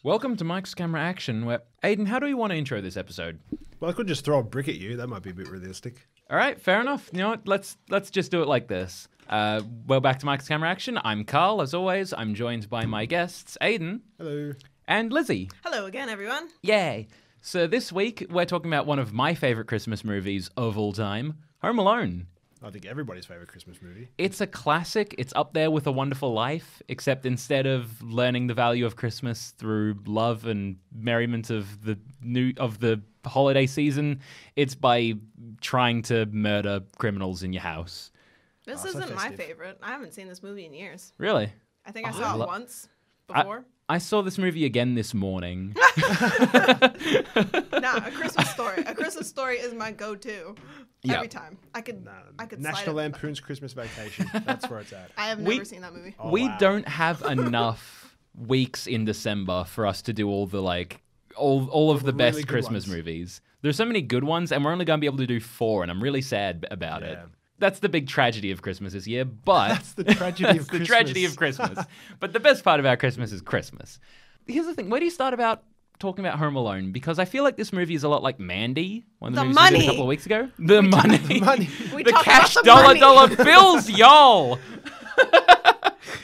Welcome to Mike's Camera Action, where... Aidan, how do we want to intro this episode? Well, I could just throw a brick at you. That might be a bit realistic. All right, fair enough. You know what? Let's just do it like this. Well, back to Mike's Camera Action. I'm Carl, as always. I'm joined by my guests, Aidan. Hello. And Lizzie. Hello again, everyone. Yay. So this week, we're talking about one of my favorite Christmas movies of all time, Home Alone. I think everybody's favorite Christmas movie. It's a classic. It's up there with A Wonderful Life, except instead of learning the value of Christmas through love and merriment of the holiday season, it's by trying to murder criminals in your house. This isn't my favorite. I haven't seen this movie in years. Really? I think I saw it once before. I saw this movie again this morning. Nah, A Christmas Story. A Christmas Story is my go-to every time. I could National Lampoon's Christmas Vacation. That's where it's at. I have never seen that movie. Oh, we wow. don't have enough weeks in December for us to do all the all of the best really good Christmas ones. movies. There's so many good ones, and we're only going to be able to do 4, and I'm really sad about it. That's the big tragedy of Christmas this year, but... That's the tragedy of Christmas. the tragedy of Christmas. But the best part about Christmas is Christmas. Here's the thing. Where do you start about talking about Home Alone? Because I feel like this movie is a lot like Mandy, one of the movies we did a couple of weeks ago. The money. We The talk cash about the dollar bills, y'all.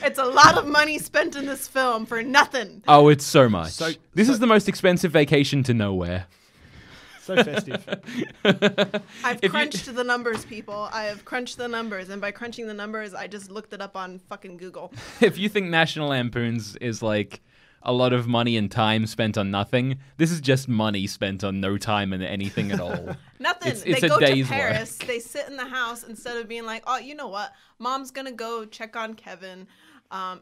It's a lot of money spent in this film for nothing. Oh, it's so much. This so- is the most expensive vacation to nowhere. So festive. I've crunched the numbers, people. I have crunched the numbers, and by crunching the numbers, I just looked it up on fucking Google. If you think National Lampoon's is like a lot of money and time spent on nothing, this is just money spent on no time and anything at all. Nothing. It's they a go to day's Paris. work. They sit in the house instead of being like, oh, you know what? Mom's going to go check on Kevin.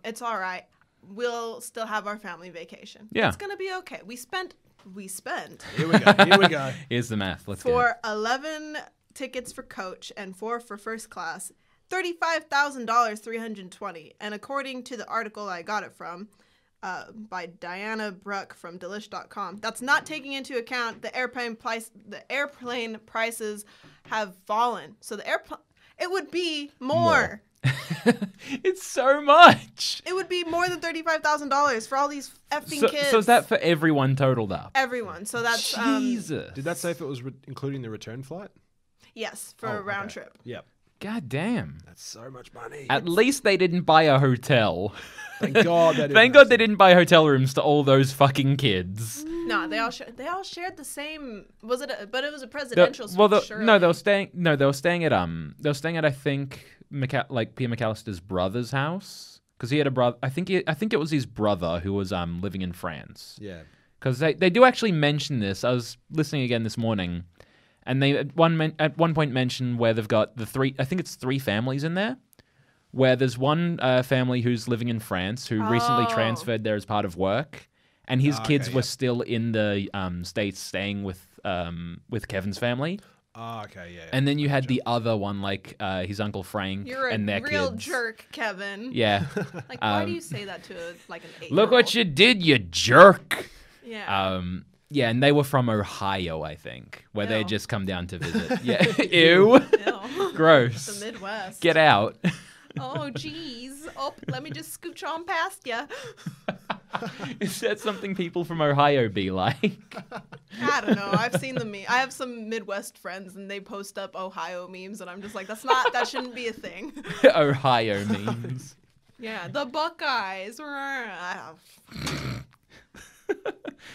It's all right. We'll still have our family vacation. Yeah. It's going to be okay. We spent... Here we go. Here's the math. Let's go. For 11 tickets for coach and 4 for first class, $35,000, $320. And according to the article I got it from, by Diana Bruck from Delish.com, that's not taking into account the airplane prices have fallen. So it would be more. It's so much. It would be more than $35,000 for all these effing kids. So is that for everyone totaled up? Everyone. So that's Jesus. Did that say if it was including the return flight? yes, for a round trip. Yep. God damn. That's so much money. At least they didn't buy a hotel. Thank God they didn't. Thank God they didn't buy hotel rooms to all those fucking kids. No, they all shared the same. Was it? But it was a presidential suite. Surely. No, they were staying at I think Peter McAllister's brother's house, because he had a brother. I think it was his brother who was living in France. Yeah. Because they do actually mention this. I was listening again this morning, and they at one point mention where they've got I think it's 3 families in there, where there's one family who's living in France who recently transferred there as part of work, and his kids were still in the States staying with Kevin's family. Oh, okay, yeah. And then you had the other one, like his Uncle Frank and their real kids. jerk, Kevin. Yeah. Like, why do you say that to an 8-year-old? Look what you did, you jerk. Yeah. Yeah, and they were from Ohio, I think, where they had Ew. just come down to visit. Yeah. Ew. Ew. Gross. The Midwest. Get out. Oh, jeez. Oh, let me just scooch on past ya. Is that something people from Ohio be like? I don't know. I've seen the I have some Midwest friends, and they post up Ohio memes, and I'm just like, that shouldn't be a thing. Ohio memes. Yeah, the Buckeyes.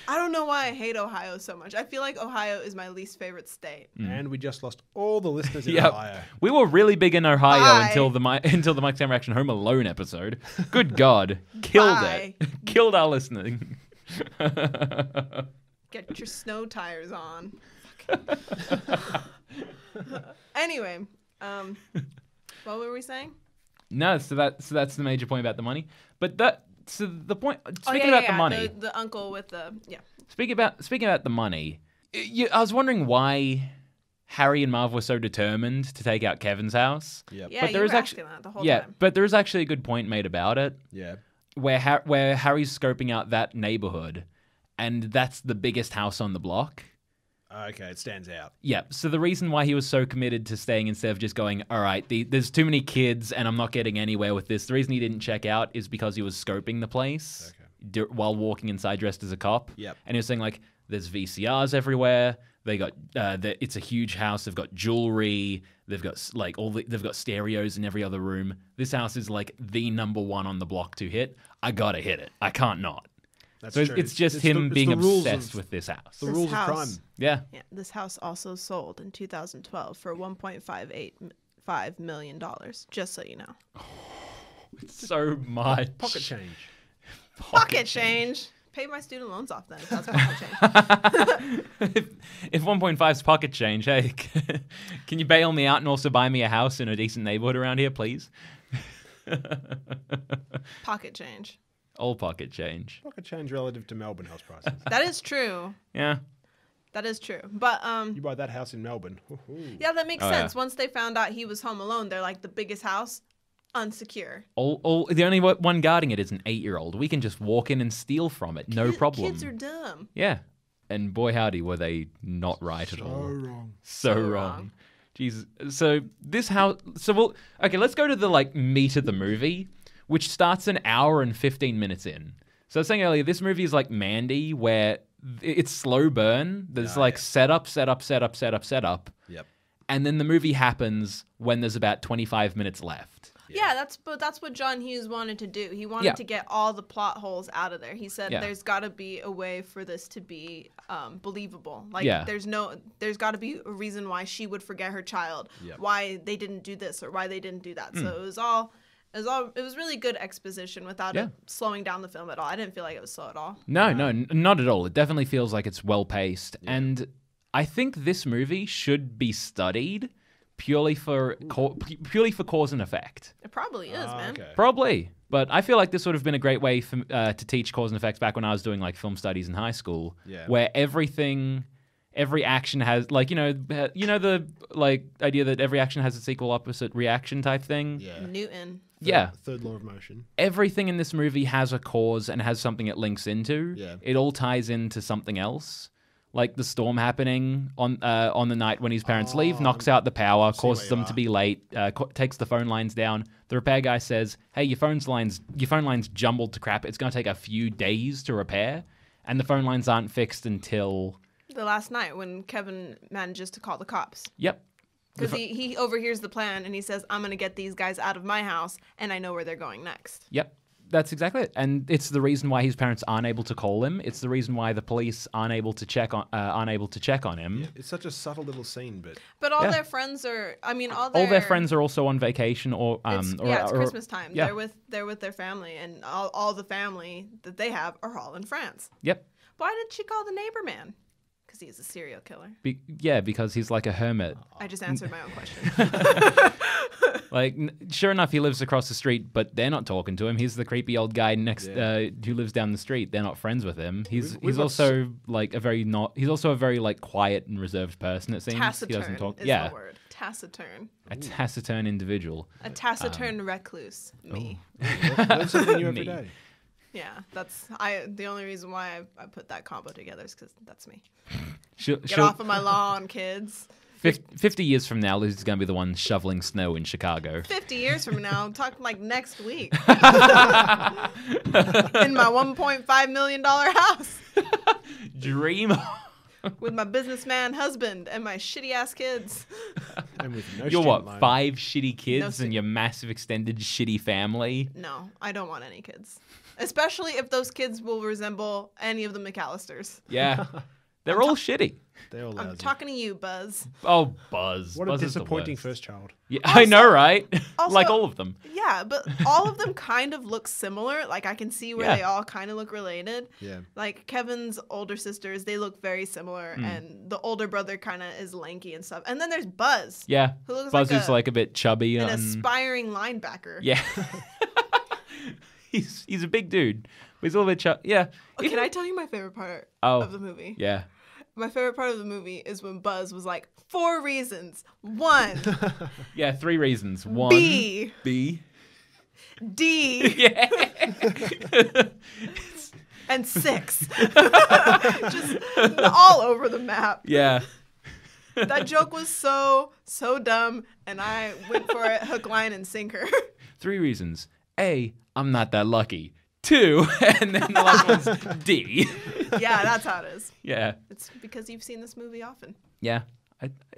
I don't know why I hate Ohio so much. I feel like Ohio is my least favorite state. And we just lost all the listeners in Yep. Ohio. We were really big in Ohio Bye. until the Mike's Camera Action Home Alone episode. Good God. Killed Bye. it. Killed our listening. Get your snow tires on. Anyway, what were we saying? No, so that's the major point about the money. But the point. Speaking the money. the uncle with the Speaking about the money. I was wondering why Harry and Marv were so determined to take out Kevin's house. Yep. Yeah, But you there were is asking that the whole Yeah, time. but there is actually a good point made about it. Yeah. Where Harry's scoping out that neighborhood, and that's the biggest house on the block. Okay, it stands out. Yeah, so the reason why he was so committed to staying instead of just going, all right, there's too many kids and I'm not getting anywhere with this, the reason he didn't check out is because he was scoping the place. Okay. while walking inside dressed as a cop. Yep. And he was saying like, there's VCRs everywhere. They got it's a huge house. They've got jewelry. They've got like they've got stereos in every other room. This house is like the number one on the block to hit. I gotta hit it. I can't not. That's So true. it's just It's him the being rules obsessed of- with this house. The This rules house. of crime. Yeah. Yeah, this house also sold in 2012 for $1.5 million. Just so you know. So much. Pocket change. Pocket change. Pay my student loans off then. If that's pocket change. If 1.5 is pocket change, hey, can you bail me out and also buy me a house in a decent neighborhood around here, please? Pocket change. All pocket change. Pocket change relative to Melbourne house prices. That is true. Yeah. That is true. But You buy that house in Melbourne. Hoo-hoo. yeah, that makes Oh, sense. yeah. Once they found out he was home alone, they're like the biggest house, unsecure. The only one guarding it is an 8-year-old. We can just walk in and steal from it, no problem. Kids are dumb. Yeah. And boy, howdy, were they not right at all. wrong. So wrong. Jesus. So this house. So let's go to the like meat of the movie, which starts an hour and 15 minutes in. So I was saying earlier, this movie is like Mandy, where it's slow burn. There's like setup. Yep. And then the movie happens when there's about 25 minutes left. Yeah, that's what John Hughes wanted to do. He wanted Yeah. to get all the plot holes out of there. He said Yeah. there's got to be a way for this to be believable. Like Yeah. there's got to be a reason why she would forget her child, Yep. why they didn't do this or why they didn't do that. Mm. So it was really good exposition without Yeah. it slowing down the film at all. I didn't feel like it was slow at all. No, not at all. It definitely feels like it's well paced. And I think this movie should be studied purely for cause and effect. It probably is, man. Okay. Probably. But I feel like this would have been a great way to teach cause and effects back when I was doing like film studies in high school, Yeah. where every action has like, the like idea that every action has its equal opposite reaction type thing. Yeah. Newton. Yeah. Third law of motion. Everything in this movie has a cause and has something it links into. Yeah. It all ties into something else. Like the storm happening on the night when his parents leave, knocks out the power, causes where you them to be late, takes the phone lines down. The repair guy says, "Hey, your phone line's jumbled to crap. It's going to take a few days to repair." And the phone lines aren't fixed until The last night when Kevin manages to call the cops. Yep. Because he overhears the plan and he says, I'm going to get these guys out of my house and I know where they're going next. Yep. That's exactly it. And it's the reason why his parents aren't able to call him. It's the reason why the police aren't able to check on him. Yeah. It's such a subtle little scene, but But all Yeah. their friends are, All their friends are also on vacation It's Christmas time. yeah. They're with their family and all the family that they have are all in France. Yep. Why did she call the neighbor man? Because he's a serial killer. Because he's like a hermit. I just answered my own question. Like, sure enough, he lives across the street, but they're not talking to him. He's the creepy old guy next who lives down the street. They're not friends with him. He's also like a very like quiet and reserved person. It seems Taciturn he doesn't talk. is Yeah, the word. Taciturn. a taciturn individual. A taciturn recluse. Me. learn something new every Me. day. Yeah, that's the only reason why I put that combo together is because that's me. Get off of my lawn, kids. 50 years from now, Liz is going to be the one shoveling snow in Chicago. 50 years from now, I'm talking like next week. In my $1.5 million house Dream. with my businessman husband and my shitty ass kids. And with no You're student what, loan. 5 shitty kids No and stu- your massive extended shitty family? No, I don't want any kids. Especially if those kids will resemble any of the McAllisters. Yeah. They're all shitty. They're all I'm lousy. talking to you, Buzz. Oh, Buzz. What Buzz a is the disappointing worst. first child. Yeah, I know, right? also- Like all of them. Yeah, but all of them kind of look similar. Like I can see where Yeah. they all kind of look related. Yeah. Like Kevin's older sisters, they look very similar, and the older brother kind of is lanky and stuff. And then there's Buzz, Yeah. who looks Buzz like is like a bit chubby. an and aspiring linebacker. Yeah. he's a big dude. But he's a little bit chubby. Yeah. Oh, can I tell you my favorite part Oh. of the movie? Yeah. My favorite part of the movie is when Buzz was like, 4 reasons. 1, Yeah, 3 reasons. 1. B, B. D, Yeah. and 6. Just all over the map. Yeah. That joke was so dumb, and I went for it hook, line, and sinker. 3 reasons. A, I'm not that lucky. 2, and then the last one's D. Yeah, that's how it is. Yeah. It's because you've seen this movie often. Yeah.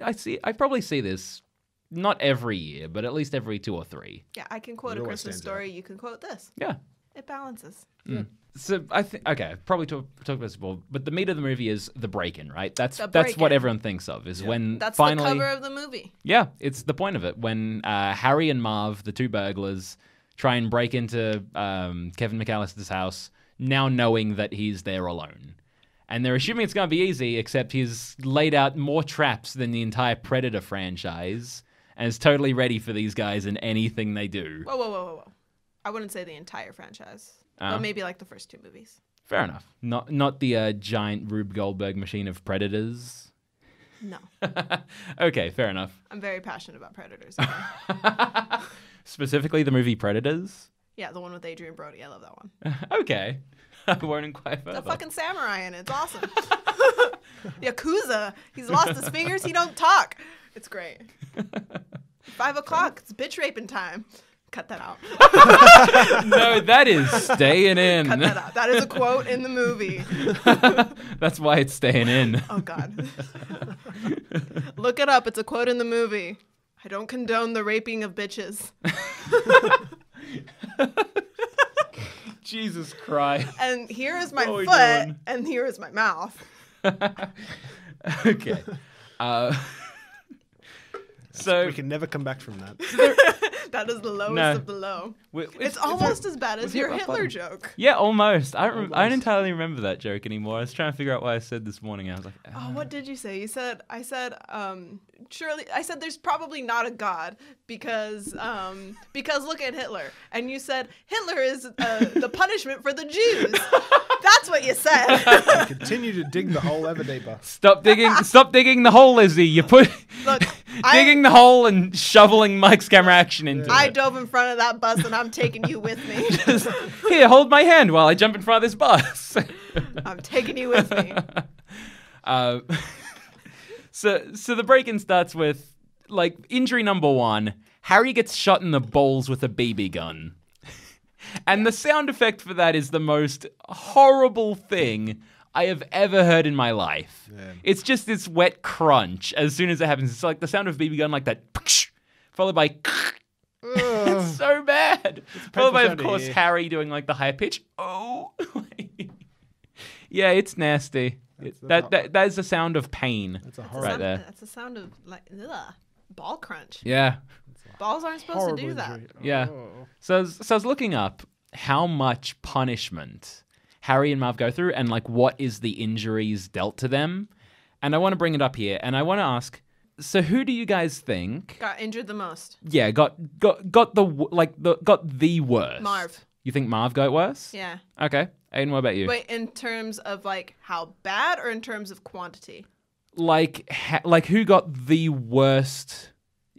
I probably see this not every year, but at least every 2 or 3. Yeah, I can quote It a always Christmas stands out. story. You can quote this. Yeah. It balances. So I think probably talk about this before, but the meat of the movie is the break-in, right? That's The that's what break-in. everyone thinks of is when That's finally the cover of the movie. Yeah, it's the point of it when Harry and Marv, the 2 burglars, try and break into Kevin McAllister's house, now knowing that he's there alone. And they're assuming it's going to be easy, except he's laid out more traps than the entire Predator franchise and is totally ready for these guys in anything they do. Whoa. I wouldn't say the entire franchise, but maybe like the first 2 movies. Fair enough. Not the giant Rube Goldberg machine of Predators. No. Okay, fair enough. I'm very passionate about Predators. Specifically the movie Predators? Yeah, the one with Adrian Brody. I love that one. Okay. I won't inquire further. The fucking samurai in it. It's awesome. Yakuza. He's lost his fingers. He don't talk. It's great. 5 o'clock. It's bitch raping time. Cut that out. No, that is staying in. Cut that out. That is a quote in the movie. That's why it's staying in. Oh, God. Look it up. It's a quote in the movie. I don't condone the raping of bitches. Jesus Christ. And here is my What are we foot, doing? and here is my mouth. Okay. So We can never come back from that. That is the lowest No. of the low. we- It's if almost we're- as bad as we've hit your rock Hitler bottom. joke. Yeah, almost. I don't Almost. entirely remember that joke anymore. I was trying to figure out what I said this morning. I was like, Oh, what did you say? I said, surely, I said there's probably not a God because look at Hitler. And you said, Hitler is the punishment for the Jews. That's what you said. Continue to dig the hole ever deeper. Stop digging the hole, Lizzie. You put Look, digging the hole and shoveling Mike's camera action into I it. dove in front of that bus and I'm taking you with me. Here, hold my hand while I jump in front of this bus. I'm taking you with me. So the break-in starts with, like, injury number 1. Harry gets shot in the balls with a BB gun. And the sound effect for that is the most horrible thing I have ever heard in my life. Yeah. It's just this wet crunch as soon as it happens. It's like the sound of a BB gun, like that, followed by... It's so bad. Followed by, of sound to course, hear. Harry doing, like, the high pitch. Oh. Yeah, it's nasty. That is the sound of paund That's a That's horrible, right there. That's a sound of like ball crunch. Yeah. Balls aren't supposed horrible to do that. injury. Yeah. Oh. So I was looking up how much punishment Harry and Marv go through and, like, what is the injuries dealt to them. And I want to bring it up here. And I want to ask, so who do you guys think Got injured the most. got the worst? Marv. You think Marv got worse? Yeah. Okay. Aidan, what about you? Wait, in terms of like how bad or in terms of quantity? Like who got the worst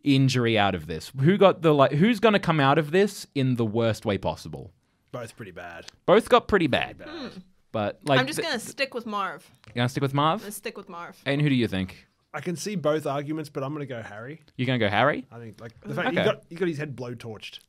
injury out of this? Who's going to come out of this in the worst way possible? Both pretty bad. Both got pretty bad. But, like, I'm just going to stick with Marv. You going to stick with I'm Marv? going to stick with Marv. And who do you think? I can see both arguments, but I'm going to go Harry. You're going to go Harry? I think like the fact Okay. he got his head blowtorched.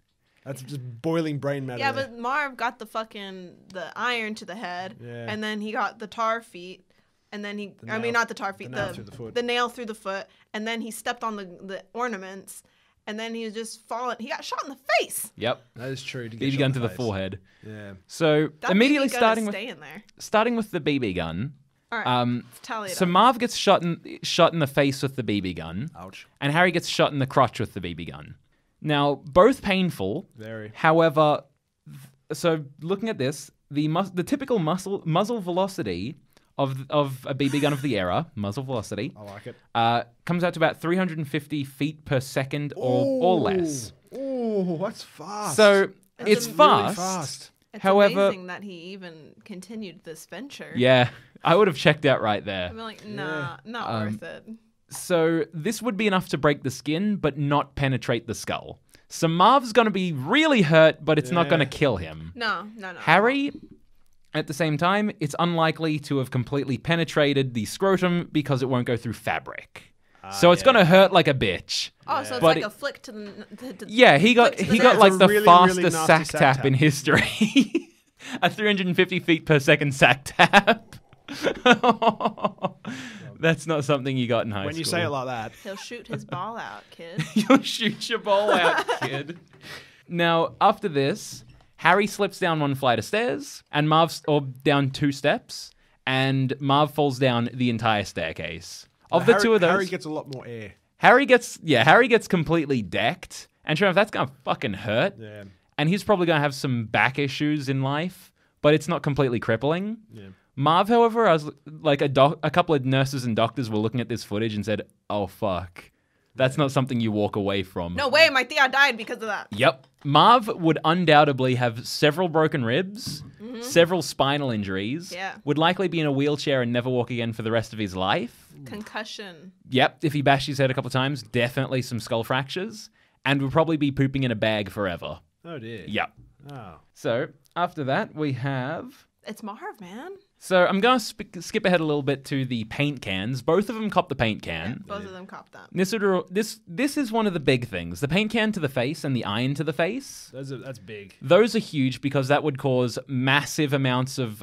That's just boiling brain matter. Yeah, there. but Marv got the iron to the head, Yeah. and then he got the tar feet, and then nail- not the tar feet, nail through the foot. the nail through the foot, and then he stepped on the ornaments, and then he was just falling. He got shot in the face. Yep. That is true. To get BB shot gun in to the face. forehead. Yeah. So That immediately BB gun starting is with staying there. the BB gun. All right, let's tally it So up. Marv gets shot in the face with the BB gun, Ouch. and Harry gets shot in the crotch with the BB gun. Now, both painful. Very. However, so looking at this, the typical muzzle velocity of a BB gun of the era, muzzle velocity, I like it. comes out to about 350 feet per second or less. Oh, that's fast. So it's really fast. fast. It's however- amazing that he even continued this venture. Yeah, I would have checked out right there. I'm like, nah, not worth it. So this would be enough to break the skin, but not penetrate the skull. So Marv's going to be really hurt, but it's not going to kill him. No. Harry, at the same time, it's unlikely to have completely penetrated the scrotum because it won't go through fabric. So it's going to hurt like a bitch. Oh, so it's But like a flick to the Yeah, he got flick to the he got neck. like It's a the really, fastest really nasty sack sack tap tap. in history. A 350 feet per second sack tap. That's not something you got in high school. When you say it like that. He'll shoot his ball out, kid. You'll shoot your ball out, kid. Now, after this, Harry slips down one flight of stairs, and down 2 steps, and Marv falls down the entire staircase. Of the two of those, Harry gets a lot more air. Harry gets completely decked, and sure enough, that's gonna fucking hurt. Yeah. And he's probably gonna have some back issues in life, but it's not completely crippling. Yeah. Marv, however, I was like a couple of nurses and doctors were looking at this footage and said, "Oh fuck, that's not something you walk away from." No way, my Thea died because of that. Yep. Marv would undoubtedly have several broken ribs, several spinal injuries. Yeah. Would likely be in a wheelchair and never walk again for the rest of his life. Concussion. Yep. If he bashed his head a couple of times, definitely some skull fractures, and would probably be pooping in a bag forever. Oh dear. Yep. Oh. So after that, we have. It's Marv, man. So I'm going to skip ahead a little bit to the paint cans. Both of them cop the paint can. Both of them cop that. This is one of the big things. The paint can to the face and the iron to the face. That's big. Those are huge because that would cause massive amounts of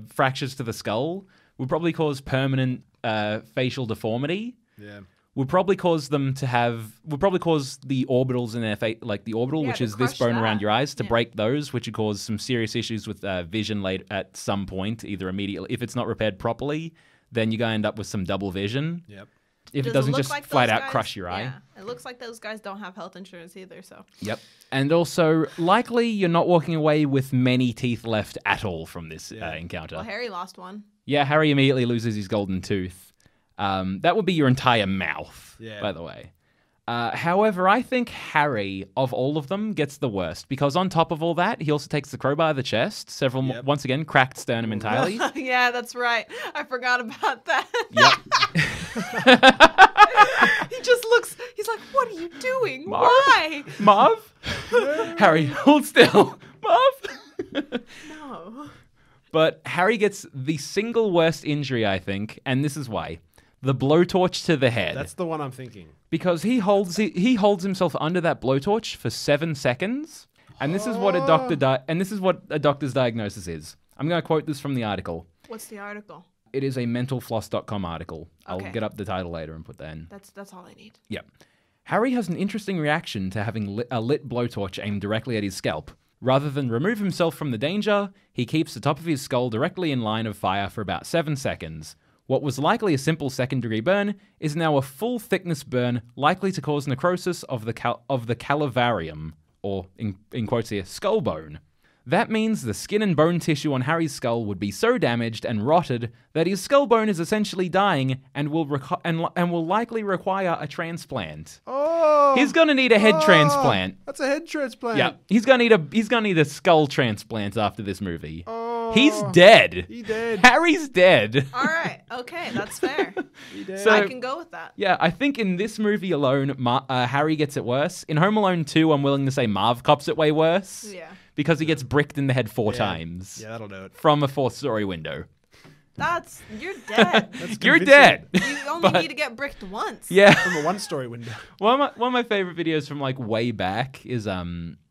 fractures to the skull. Would probably cause permanent facial deformity. Yeah. Would probably cause the orbitals in their face, like the orbital, which to is this crush bone that. around your eyes, to break those, which would cause some serious issues with vision late at some point, either immediately. If it's not repaired properly, then you're going to end up with some double vision. Yep. If Does it doesn't look just like flat those out guys- crush your eye. Yeah. It looks like those guys don't have health insurance either, so. Yep. And also, likely you're not walking away with many teeth left at all from this encounter. Well, Harry lost one. Yeah, Harry immediately loses his golden tooth. That would be your entire mouth, by the way. However, I think Harry, of all of them, gets the worst. Because on top of all that, he also takes the crowbar to the chest. Once again, cracked sternum entirely. Yeah, that's right. I forgot about that. Yep. He just looks, he's like, what are you doing? Marv? Why? Marv? Harry, hold still. Marv? No. But Harry gets the single worst injury, I think, and this is why. The blowtorch to the head. That's the one I'm thinking. Because he holds himself under that blowtorch for 7 seconds, and this is what a doctor's diagnosis is. I'm going to quote this from the article. What's the article? It is a mentalfloss.com article. Okay. I'll get up the title later and put that in. That's all I need. Yep. Harry has an interesting reaction to having a lit blowtorch aimed directly at his scalp. Rather than remove himself from the danger, he keeps the top of his skull directly in line of fire for about 7 seconds. What was likely a simple second-degree burn is now a full-thickness burn likely to cause necrosis of the calivarium, or, in quotes here, skull bone. That means the skin and bone tissue on Harry's skull would be so damaged and rotted that his skull bone is essentially dying and will likely require a transplant. Oh, He's gonna need a head transplant. That's a head transplant. Yeah, he's gonna need a skull transplant after this movie. Oh, He's dead. He dead. Harry's dead. All right. Okay, that's fair. He dead. So- I can go with that. Yeah, I think in this movie alone, Harry gets it worse. In Home Alone 2, I'm willing to say Marv cops it way worse. Yeah. Because he gets bricked in the head 4 times. Yeah, that'll do it. From a 4th-story window. You're dead. You're dead. You only need to get bricked once. Yeah. From a 1-story window. One of my favorite videos from like way back is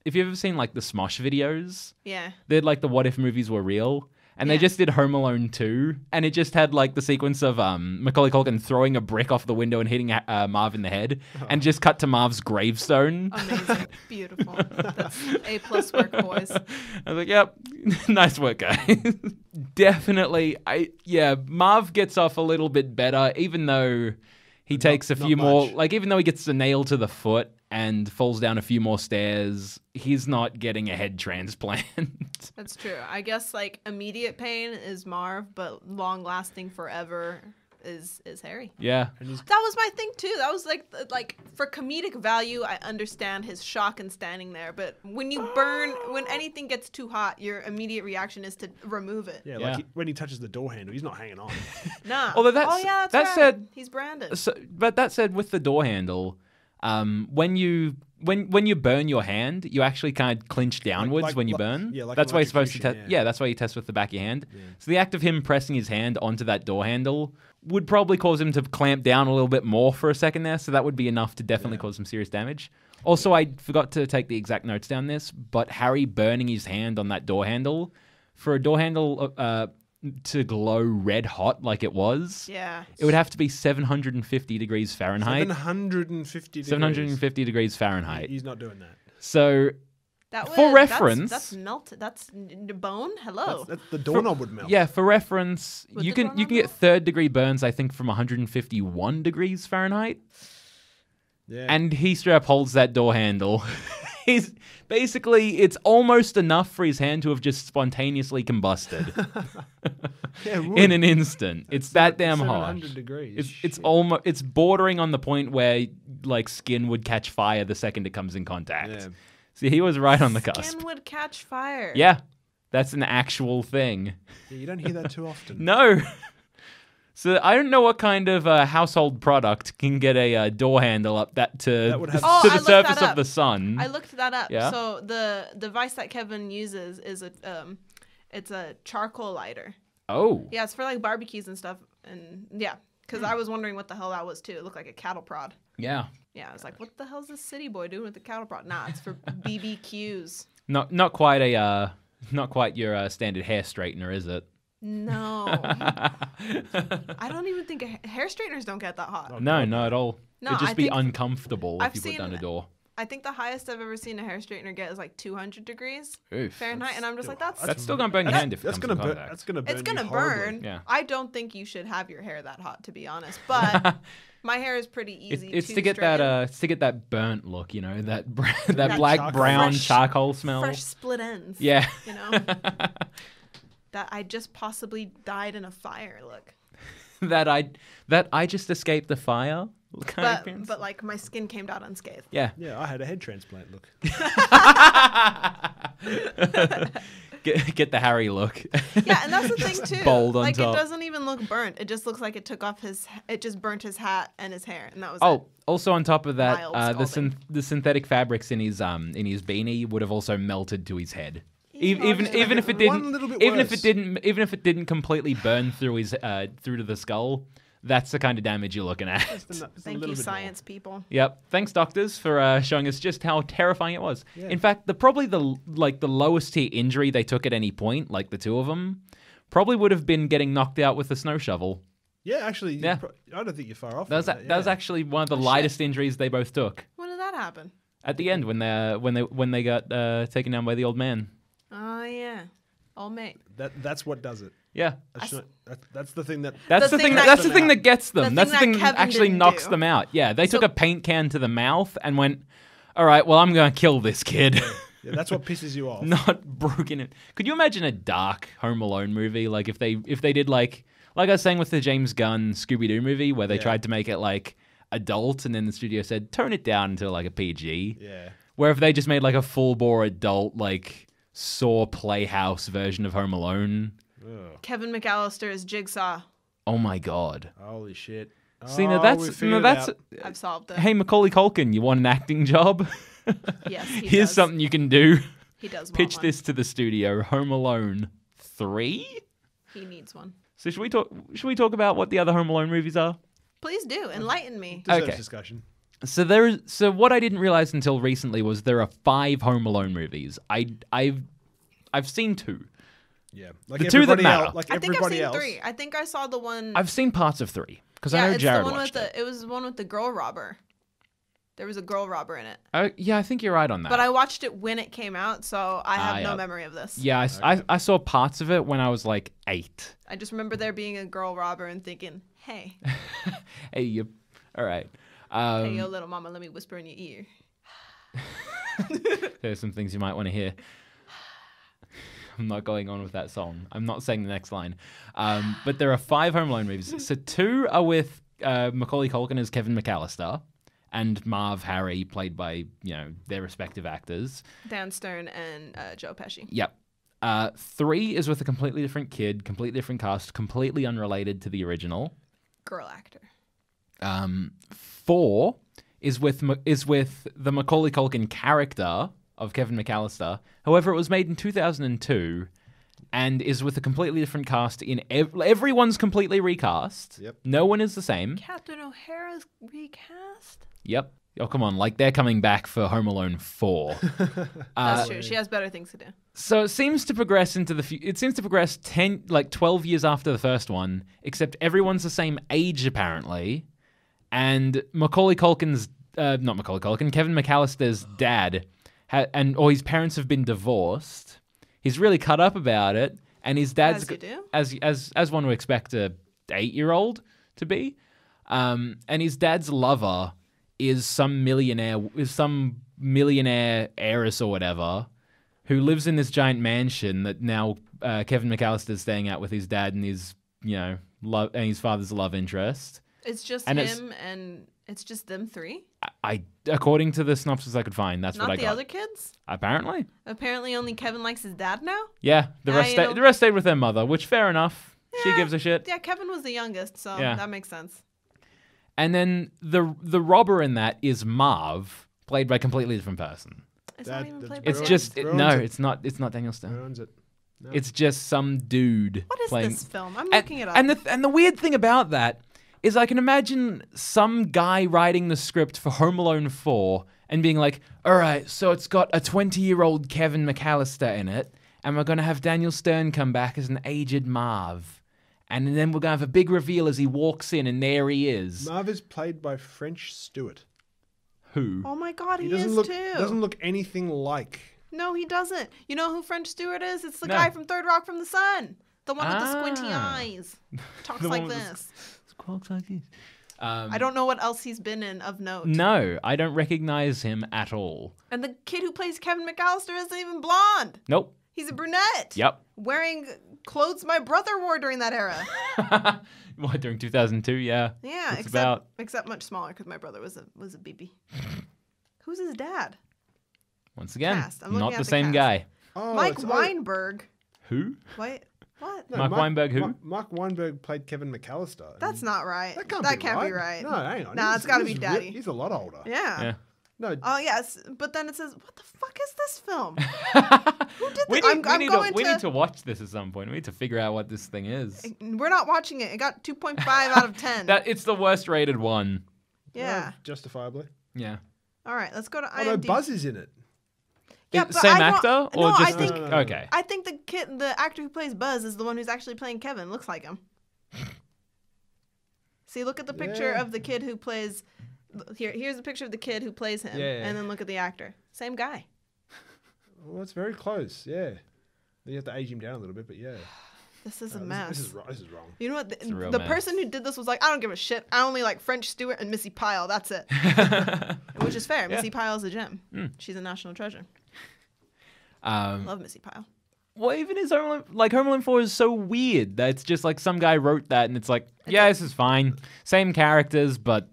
if you've ever seen like the Smosh videos, Yeah. they're like the what if movies were real. And they Yeah. just did Home Alone 2, and it just had like the sequence of Macaulay Culkin throwing a brick off the window and hitting Marv in the head, and just cut to Marv's gravestone. Amazing. Beautiful. That's A+ work, boys. I was like, yep, nice work, guys. Definitely, Marv gets off a little bit better, even though he takes a few not more, much. like even though he gets a nail to the foot and falls down a few more stairs, he's not getting a head transplant. That's true. I guess like immediate pain is Marv, but long lasting forever is Harry. Yeah. And he's That was my thing too. That was like for comedic value, I understand his shock and standing there, but when anything gets too hot, your immediate reaction is to remove it. yeah, Yeah. like when he touches the door handle, he's not hanging on. Nah. Although that's that's that right. said, He's branded. so, but that said, with the door handle, when you burn your hand, you actually kind of clinch downwards when you burn. yeah, like that's why you're supposed to electrocution, test. Yeah, that's why you test with the back of your hand. Yeah. So the act of him pressing his hand onto that door handle would probably cause him to clamp down a little bit more for a second there, so that would be enough to definitely cause some serious damage. Also, I forgot to take the exact notes down this, but Harry burning his hand on that door handle, for a door handle to glow red hot like it was, it would have to be 750 degrees Fahrenheit. 750 degrees Fahrenheit. He's not doing that. So, for reference... That's melted. That's bone? Hello. That's the doorknob would melt. Yeah, for reference, Would you the can doorknob get third-degree burns, I think, from 151 degrees Fahrenheit. Yeah. And he straight up holds that door handle. He's basically, it's almost enough for his hand to have just spontaneously combusted in an instant. It's that damn hot. 700 degrees. It's almost, it's bordering on the point where like skin would catch fire the second it comes in contact. Yeah. See, he was right on the cusp. Skin would catch fire. Yeah, that's an actual thing. Yeah, you don't hear that too often. No. So I don't know what kind of household product can get a door handle up to would have- the surface of the sun. I looked that up. Yeah? So the device that Kevin uses is it's a charcoal lighter. Oh. Yeah, it's for like barbecues and stuff. And yeah, because I was wondering what the hell that was too. It looked like a cattle prod. Yeah. Yeah, I was like, what the hell's this city boy doing with the cattle prod? Nah, it's for BBQs. Not quite your standard hair straightener, is it? No. I don't even think hair straighteners don't get that hot. No, not at all. No, It'd just I be think- uncomfortable I've if you put down a door. I think the highest I've ever seen a hair straightener get is like 200 degrees Oof. Fahrenheit, and I'm just like, That's still gonna burn your hand if it That's comes in gonna burn. contact. That's gonna burn. it's gonna you horribly. burn. Yeah. I don't think you should have your hair that hot, to be honest. But my hair is pretty easy. It's to get straighten. that it's to get that burnt look, you know, that that That black charcoal. brown Fresh- charcoal smell. fresh split ends. Yeah. You know, that I just possibly died in a fire. Look, that I just escaped the fire kind of appearance. but like my skin came out unscathed. Yeah. Yeah, I had a head transplant. Look. Get the Harry look. Yeah, and that's the thing too. Bold on like top. it doesn't even look burnt. It just looks like it took off it just burnt his hat and his hair, and that was it. Oh, also on top of that, Mild scalding. the synthetic fabrics in his beanie would have also melted to his head. Yeah, Even just even like if it one didn't, little bit even if worse. it didn't completely burn through his through to the skull, that's the kind of damage you're looking at. Just a Thank little you, bit science people. Yep. Thanks, doctors, for showing us just how terrifying it was. Yeah. In fact, probably the lowest tier injury they took at any point, like the two of them, probably would have been getting knocked out with a snow shovel. more. Yeah, actually. Yeah. I don't think you're far off. That was with that was yeah. actually one of the lightest injuries they both took When did that happen? at the end when they got taken down by the old man. Oh yeah, old mate. That's what does it. Yeah. That's the thing that. That's The the thing thing. that- That's the thing that gets them. the That's the thing thing that that Kevin actually didn't knocks do. them out. Yeah, they took So- a paint can to the mouth and went, "All right, well, I'm going to kill this kid." Yeah, that's what pisses you off. Not broken it. Could you imagine a dark Home Alone movie? Like if they did like I was saying with the James Gunn Scooby Doo movie, where they Yeah. tried to make it like adult, and then the studio said tone it down to like a PG. Yeah. Where if they just made like a full bore adult like Saw Playhouse version of Home Alone. Ugh. Kevin McAllister is Jigsaw. Oh my god. Holy shit. See, now Oh, that's we now figured it that's. out. I've solved it. Hey, Macaulay Culkin, you want an acting job? Yes, he Here's does. something you can do. He does want Pitch one. this to the studio. Home Alone 3. He needs one. So should we talk about what the other Home Alone movies are? Please do enlighten me. Deserves Okay. discussion. So what I didn't realize until recently was there are 5 Home Alone movies. I've seen 2. Yeah. Like The two that everybody matter. else. Like I think I've everybody seen else. 3. I think I saw the one. I've seen parts of 3 because yeah, I know it's Jared the one watched with it. It was the one with the girl robber. There was a girl robber in it. Yeah, I think you're right on that. But I watched it when it came out, so I have yeah. no memory of this. Yeah, I saw parts of it when I was like 8. I just remember there being a girl robber and thinking, hey, Hey, you. All right. hey, yo, little mama, let me whisper in your ear. There's some things you might want to hear. I'm not going on with that song. I'm not saying the next line. But there are 5 Home Alone movies. So 2 are with Macaulay Culkin as Kevin McAllister and Marv Harry, played by their respective actors. Dan Stern and Joe Pesci. Yep. 3 is with a completely different kid, completely different cast, completely unrelated to the original. Girl actor. 4 is with the Macaulay Culkin character of Kevin McAllister. However, it was made in 2002, and is with a completely different cast. Everyone's completely recast. Yep. No one is the same. Captain O'Hara's recast? Yep. Oh, come on. Like, they're coming back for Home Alone 4. That's true. She has better things to do. So it seems to progress into it seems to progress 12 years after the first one, except everyone's the same age, apparently. And Kevin McAllister's dad, or his parents have been divorced. He's really cut up about it, and his dad's as one would expect a 8-year-old to be, and his dad's lover is some millionaire heiress or whatever, who lives in this giant mansion that now Kevin McAllister's staying at with his dad and his his father's love interest. It's just him and it's just them three? According to the synopsis I could find, that's Not what I got. Not the other kids? Apparently. Apparently only Kevin likes his dad now? Yeah, the rest stayed with their mother, which fair enough. Yeah, she gives a shit. Yeah, Kevin was the youngest, so that makes sense. And then the robber in that is Marv, played by a completely different person. It's not even played by It's just it's not Daniel Stern. Ruins it. No. It's just some dude. What is playing... this film? I'm looking it up. And the weird thing about that is I can imagine some guy writing the script for Home Alone 4 and being like, all right, so it's got a 20-year-old Kevin McAllister in it, and we're going to have Daniel Stern come back as an aged Marv. And then we're going to have a big reveal as he walks in, and there he is. Marv is played by French Stewart. Who? Oh my God, he doesn't is look, too. Doesn't look anything like. No, he doesn't. You know who French Stewart is? It's the guy from Third Rock from the Sun. The one with the squinty eyes. Talks like this. Talks like this. I don't know what else he's been in of note. No, I don't recognize him at all. And the kid who plays Kevin McAllister isn't even blonde. Nope. He's a brunette. Yep. Wearing clothes my brother wore during that era. What, during 2002? Yeah. Yeah, except much smaller because my brother was a BB. Who's his dad? Once again, I'm not the same guy. Oh, Mike Weinberg. Who? Wait, what? No, Mark Weinberg who? Mark Weinberg played Kevin McAllister. That's not right. That can't be right. No, hang on. Nah, it's got to be Daddy. He's a lot older. Yeah. No. Oh, yes. But then it says, what the fuck is this film? Who did this? We need to watch this at some point. We need to figure out what this thing is. We're not watching it. It got 2.5 out of 10. It's the worst rated one. Yeah. Justifiably. Yeah. All right, let's go to IMDb. Although Buzz is in it. Yeah, but same actor? Or no, just no. Okay. I think the actor who plays Buzz is the one who's actually playing Kevin. Looks like him. See, look at the picture of the kid who plays... Here's a picture of the kid who plays him, and then look at the actor. Same guy. Well, it's very close, yeah. You have to age him down a little bit, but yeah. This is a mess. This is wrong. You know what? The person who did this was like, I don't give a shit. I only like French Stewart and Missy Pyle. That's it. Which is fair. Missy Pyle's a gem. She's a national treasure. Love Missy Pyle. Well, even his Home Alone 4 is so weird that it's just like some guy wrote that and it's like, this is fine. Same characters, but...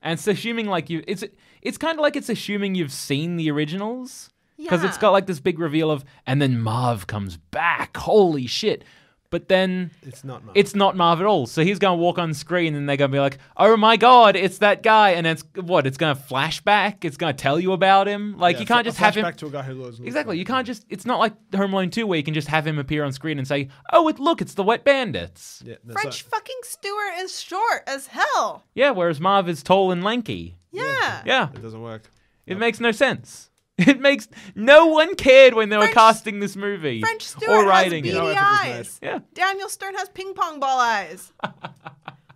And it's assuming like it's kind of like it's assuming you've seen the originals. Because it's got like this big reveal of, and then Marv comes back. Holy shit. But then it's not Marv. It's not Marv at all. So he's going to walk on screen and they're going to be like, oh my God, it's that guy. And it's it's going to flash back. It's going to tell you about him. Like you can't just have him. Back to a guy who lives. Exactly. You can't just, it's not like Home Alone 2 where you can just have him appear on screen and say, oh, look, it's the Wet Bandits. Yeah, French fucking Stewart is short as hell. Yeah, whereas Marv is tall and lanky. Yeah. It doesn't work. It makes no sense. It makes no one cared when they were casting this movie. French Stewart or writing has beady eyes. Yeah. Daniel Stern has ping pong ball eyes.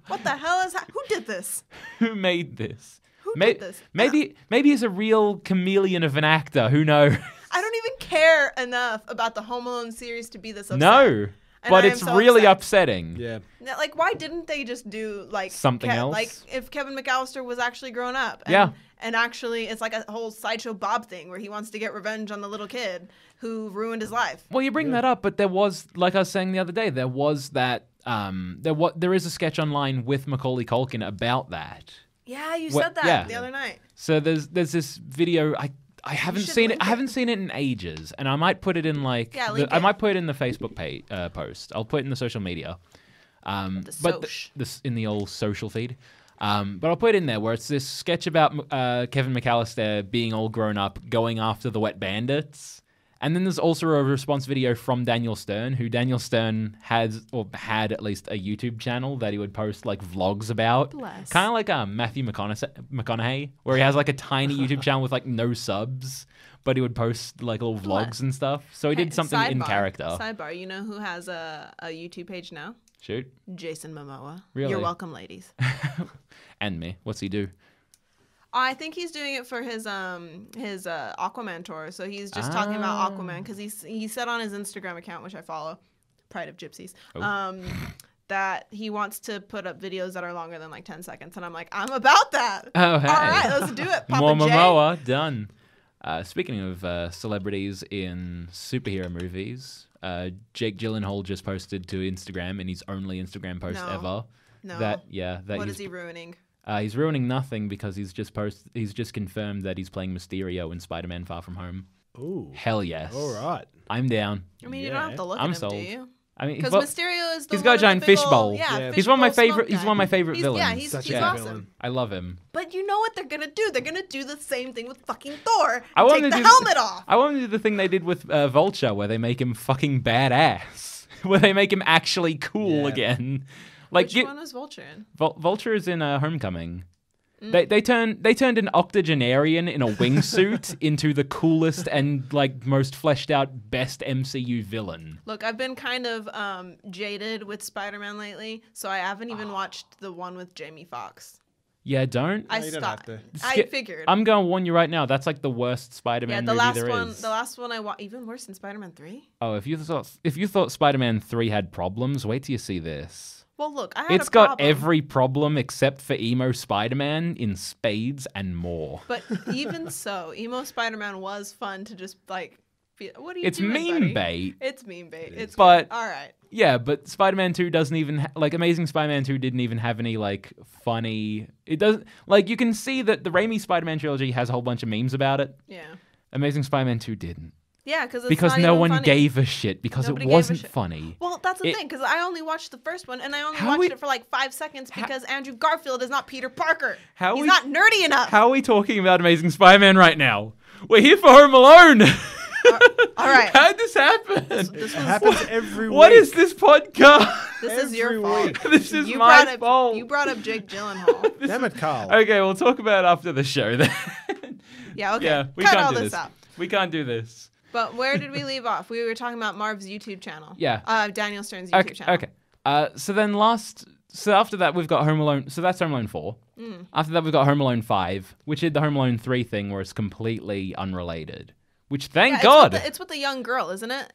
What the hell is that? Who did this? Who made this? Who did this? Maybe he's a real chameleon of an actor. Who knows? I don't even care enough about the Home Alone series to be this upset. No. But it's really upsetting. Yeah. Like, why didn't they just do, like... something else? Like, if Kevin McAllister was actually grown up. And actually, it's like a whole Sideshow Bob thing where he wants to get revenge on the little kid who ruined his life. Well, you bring that up, but there was, like I was saying the other day, there was that... there is a sketch online with Macaulay Culkin about that. Yeah, you said that the other night. So there's this video... I haven't seen it. I haven't seen it in ages, and I might put it in I might put it in the Facebook page post. I'll put it in the social media, in the old social feed. But I'll put it in there where it's this sketch about Kevin McAllister being all grown up, going after the Wet Bandits, And then there's also a response video from Daniel Stern, who Daniel Stern had at least a YouTube channel that he would post like vlogs about. Bless. Kind of like Matthew McConaughey, where he has like a tiny YouTube channel with like no subs, but he would post like little vlogs and stuff. So he did something in character. Sidebar, you know who has a YouTube page now? Shoot. Jason Momoa. Really? You're welcome, ladies. And me. What's he do? I think he's doing it for his Aquaman tour. So he's just talking about Aquaman because he said on his Instagram account, which I follow, Pride of Gypsies, that he wants to put up videos that are longer than like 10 seconds. And I'm like, I'm about that. Oh, hey. All right, let's do it. Papa More J. Momoa, done. Speaking of celebrities in superhero movies, Jake Gyllenhaal just posted to Instagram in his only Instagram post ever. No. That what is he ruining? He's ruining nothing because he's just confirmed that he's playing Mysterio in Spider-Man: Far From Home. Ooh. Hell yes. All right. I'm down. I mean, you don't have to look at him, sold. do you? I mean, Because Mysterio is the he's got a giant fishbowl. Yeah, he's one of my fishbowl favorite. He's one of my favorite villains. Yeah, he's awesome. Villain. I love him. But you know what they're gonna do? They're gonna do the same thing with fucking Thor. I want Take to the do helmet off. I want to do the thing they did with Vulture, where they make him fucking badass, where they make him actually cool again. Like, Which one was Vulture in? Vulture is in Homecoming. They turned an octogenarian in a wingsuit into the coolest and like most fleshed out best MCU villain. Look, I've been kind of jaded with Spider-Man lately, so I haven't even watched the one with Jamie Foxx. Yeah, don't. I you don't have stopped. to. I figured. I'm gonna warn you right now. That's like the worst Spider-Man movie there is. The last one I watched, even worse than Spider-Man 3. Oh, if you thought Spider-Man 3 had problems, wait till you see this. Well, look, I had It's a got problem. every problem except for emo Spider-Man in spades and more. But even so, emo Spider-Man was fun to just like. What are you It's doing, meme buddy? bait. It's meme bait. It's But- good. All right. Yeah, but Spider-Man 2 doesn't even like Amazing Spider-Man 2 didn't even have any like funny. It doesn't like you can see that the Raimi Spider-Man trilogy has a whole bunch of memes about it. Yeah. Amazing Spider-Man 2 didn't. Yeah, because No one gave a shit because Nobody it gave a wasn't shit. funny. Well, that's the thing, because I only watched the first one, and I only How watched we- it for like 5 seconds because Andrew Garfield is not Peter Parker. How He's we- not nerdy enough. How are we talking about Amazing Spider-Man right now? We're here for Home Alone. All right. How did this happen? This It was, happens every week. What is this podcast? this is your every fault. week. This is You my brought fault. up, you brought up Jake Gyllenhaal. Damn it, Carl. Okay, we'll talk about it after the show then. Yeah, okay. Yeah, we Cut can't all do this this. out. We can't do this. But where did we leave off? We were talking about Marv's YouTube channel. Yeah. Daniel Stern's YouTube channel. Okay. So after that we've got Home Alone. So that's Home Alone 4. After that we've got Home Alone 5, which did the Home Alone 3 thing where it's completely unrelated. Which thank God. It's with the young girl, isn't it?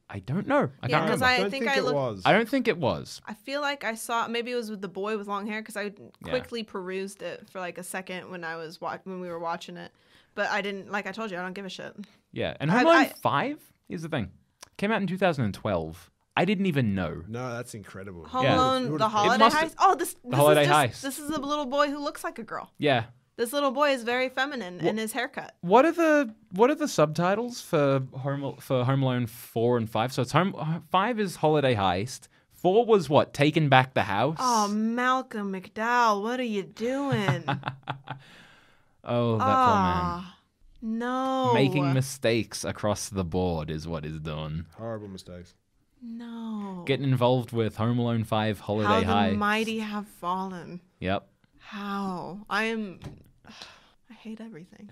I don't know. I Yeah, can't 'cause remember. I don't think think I it looked- was. I don't think it was. I feel like I saw, maybe it was with the boy with long hair, because I quickly perused it for like a second when we were watching it. But I didn't, like I told you, I don't give a shit. Yeah. And Home Alone 5, here's the thing. Came out in 2012. I didn't even know. No, that's incredible. Home Yeah. Alone, the holiday must- heist. Oh, this holiday is heist. This is a little boy who looks like a girl. Yeah. This little boy is very feminine in his haircut. What are the subtitles for Home Alone 4 and 5? So it's 5 is Holiday Heist. 4 was what? Taking Back the House? Oh, Malcolm McDowell, what are you doing? Oh, that poor man. No. Making mistakes across the board is what he's doing. Horrible mistakes. No. Getting involved with Home Alone 5 Holiday How Heist. the mighty have fallen. Yep. How? I hate everything.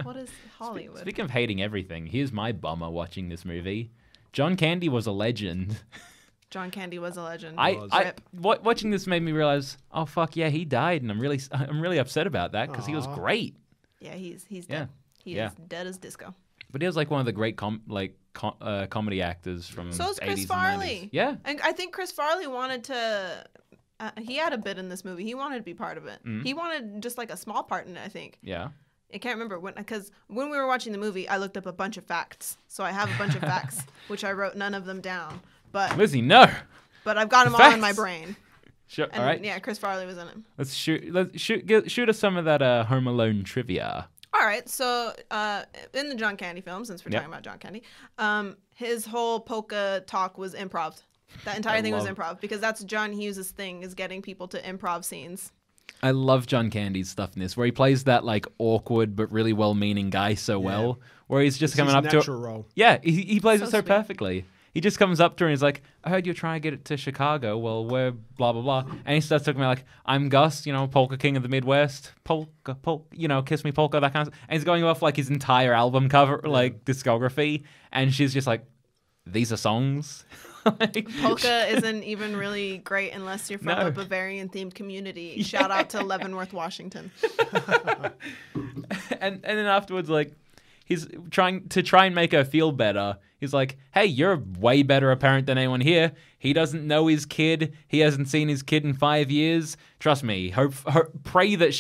What is Hollywood? Speaking of hating everything, here's my bummer watching this movie. John Candy was a legend. John Candy was a legend. Watching this made me realize, oh fuck yeah, he died, and I'm really upset about that because he was Aw. great. Yeah, he's dead. Yeah. He Yeah. is dead as disco. But he was like one of the great comedy actors from So is 80s Chris and Farley. 90s. Yeah. And I think Chris Farley wanted to. He had a bit in this movie. He wanted to be part of it. Mm-hmm. He wanted just like a small part in it, I think. Yeah. I can't remember because when we were watching the movie, I looked up a bunch of facts. So I have a bunch of facts, which I wrote none of them down. But Lizzie, no. But I've got them all in my Facts. brain. Sure. And All right. yeah, Chris Farley was in it. Let's shoot us some of that Home Alone trivia. All right, so in the John Candy film, since we're Yep. talking about John Candy, his whole polka talk was improv. That entire thing was improv because that's John Hughes' thing, is getting people to improv scenes. I love John Candy's stuff in this, where he plays that like awkward but really well-meaning guy so well, where he's just It's coming his up to natural role. Yeah, he plays So it so sweet. perfectly. He just comes up to her and he's like, I heard you're trying to get it to Chicago. Well, we're blah, blah, blah. And he starts talking about like, I'm Gus, polka king of the Midwest. Polka, kiss me polka, that kind of stuff. And he's going off like his entire album cover, like discography. And she's just like, these are songs. Polka isn't even really great unless you're from No. a Bavarian-themed community. Shout out to Leavenworth, Washington. and then afterwards, like, he's trying and make her feel better. He's like, hey, you're way better a parent than anyone here. He doesn't know his kid. He hasn't seen his kid in 5 years. Trust me. Pray that